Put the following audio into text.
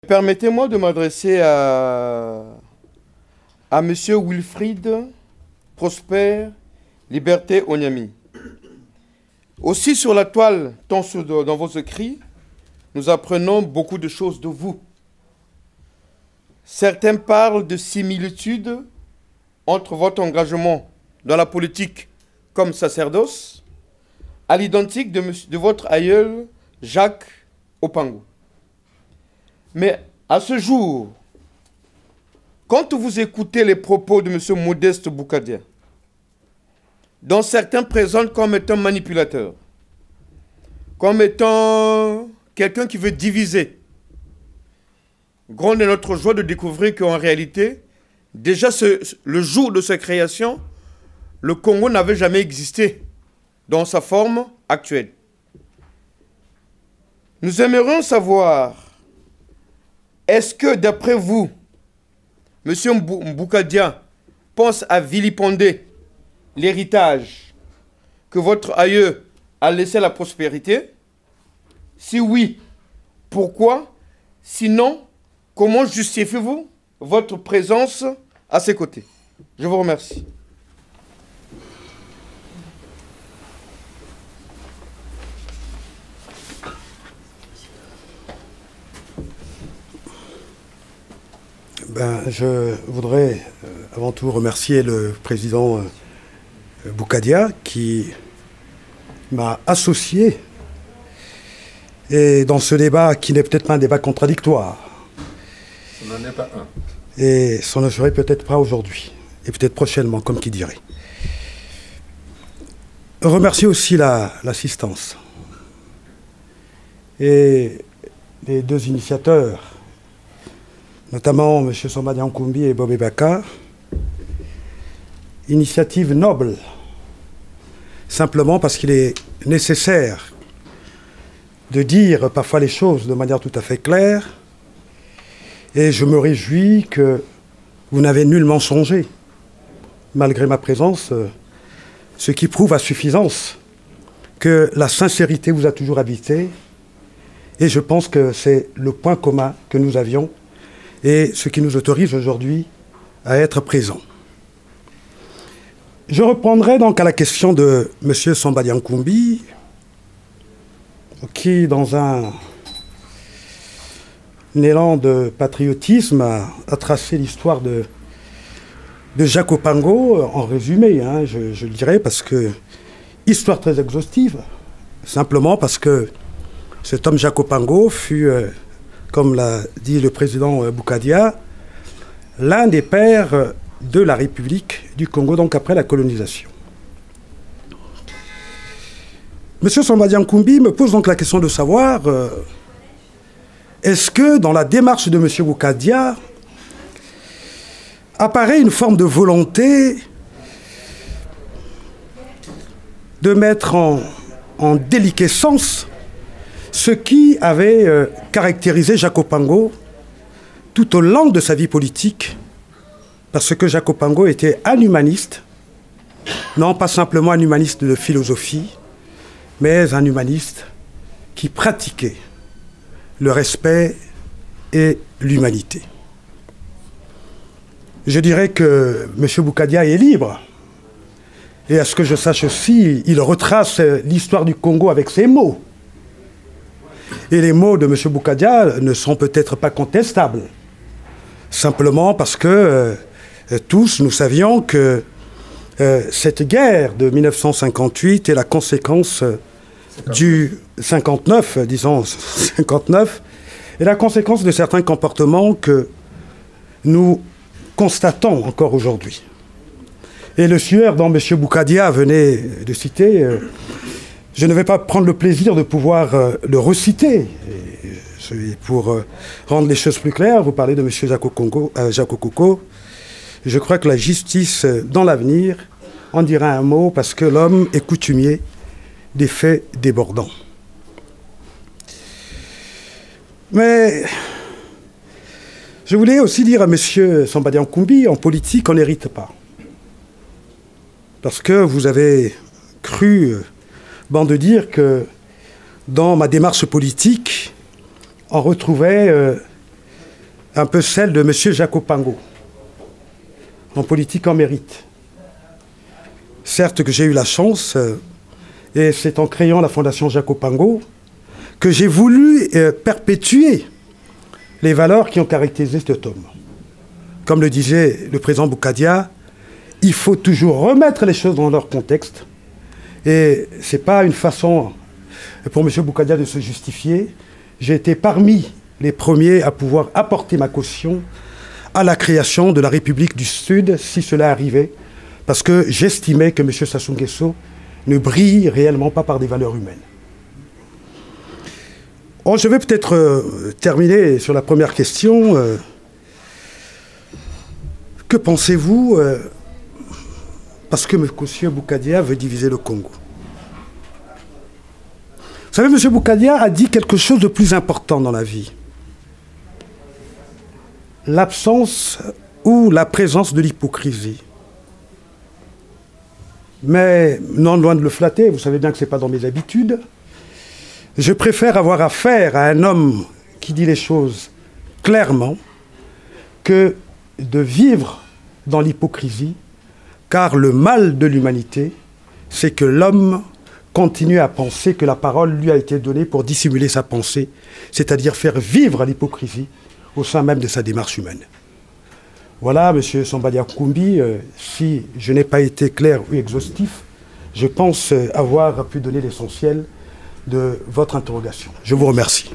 Permettez-moi de m'adresser à M. Wilfried Prosper Liberté Onyami. Aussi sur la toile, tant dans vos écrits, nous apprenons beaucoup de choses de vous. Certains parlent de similitudes entre votre engagement dans la politique comme sacerdoce à l'identique de votre aïeul Jacques Opango. Mais à ce jour, quand vous écoutez les propos de M. Modeste Boukadia, dont certains présentent comme étant manipulateur, comme étant quelqu'un qui veut diviser, grande est notre joie de découvrir qu'en réalité, déjà le jour de sa création, le Congo n'avait jamais existé dans sa forme actuelle. Nous aimerions savoir, est-ce que d'après vous, M. Boukadia pense à vilipender l'héritage que votre aïeux a laissé à la prospérité? Si oui, pourquoi? Sinon, comment justifiez-vous votre présence à ses côtés? Je vous remercie. Je voudrais avant tout remercier le président Boukadia qui m'a associé et dans ce débat qui n'est peut-être pas un débat contradictoire. Ce n'en est pas un. Et ça ne serait peut-être pas aujourd'hui, et peut-être prochainement, comme qui dirait. Remercier aussi l'assistance et les deux initiateurs, notamment M. Sombadi Nkoumbi et Bobé Baka. Initiative noble, simplement parce qu'il est nécessaire de dire parfois les choses de manière tout à fait claire. Et je me réjouis que vous n'avez nullement songé, malgré ma présence, ce qui prouve à suffisance que la sincérité vous a toujours habité. Et je pense que c'est le point commun que nous avions et ce qui nous autorise aujourd'hui à être présents. Je reprendrai donc à la question de M. Sombadi Nkoumbi, qui, dans un élan de patriotisme, a tracé l'histoire de Jacques Opango, en résumé, hein, je le dirais, parce que, histoire très exhaustive, simplement parce que cet homme Jacques Opango fut, comme l'a dit le président Boukadia, l'un des pères de la République du Congo, donc après la colonisation. M. Sombadi Nkoumbi me pose donc la question de savoir est-ce que dans la démarche de M. Boukadia apparaît une forme de volonté de mettre en déliquescence ce qui avait caractérisé Jacques Opango tout au long de sa vie politique, parce que Jacques Opango était un humaniste, non pas simplement un humaniste de philosophie, mais un humaniste qui pratiquait le respect et l'humanité. Je dirais que M. Boukadia est libre, et à ce que je sache aussi, il retrace l'histoire du Congo avec ses mots. Et les mots de M. Boukadia ne sont peut-être pas contestables, simplement parce que tous nous savions que cette guerre de 1958 est la conséquence du 59, disons 59, est la conséquence de certains comportements que nous constatons encore aujourd'hui. Et le sieur dont M. Boukadia venait de citer, je ne vais pas prendre le plaisir de pouvoir le reciter. Et pour rendre les choses plus claires, vous parlez de M. Jacques Okoko. Je crois que la justice, dans l'avenir, en dira un mot parce que l'homme est coutumier des faits débordants. Mais je voulais aussi dire à M. Sombadi Nkoumbi, en politique, on n'hérite pas. Parce que vous avez cru, de dire que dans ma démarche politique, on retrouvait un peu celle de M. Jacques Opango, en politique en mérite. Certes que j'ai eu la chance, et c'est en créant la Fondation Jacques Opango, que j'ai voulu perpétuer les valeurs qui ont caractérisé cet homme. Comme le disait le président Boukadia, il faut toujours remettre les choses dans leur contexte. Et ce n'est pas une façon pour M. Boukadia de se justifier. J'ai été parmi les premiers à pouvoir apporter ma caution à la création de la République du Sud, si cela arrivait, parce que j'estimais que M. Sassou Nguesso ne brille réellement pas par des valeurs humaines. Oh, je vais peut-être terminer sur la première question. Que pensez-vous parce que M. Boukadia veut diviser le Congo? Vous savez, M. Boukadia a dit quelque chose de plus important dans la vie. L'absence ou la présence de l'hypocrisie. Mais non loin de le flatter, vous savez bien que ce n'est pas dans mes habitudes, je préfère avoir affaire à un homme qui dit les choses clairement que de vivre dans l'hypocrisie, car le mal de l'humanité, c'est que l'homme continue à penser que la parole lui a été donnée pour dissimuler sa pensée, c'est-à-dire faire vivre l'hypocrisie au sein même de sa démarche humaine. Voilà, M. Sambalia Koumbi, si je n'ai pas été clair ou exhaustif, je pense avoir pu donner l'essentiel de votre interrogation. Je vous remercie.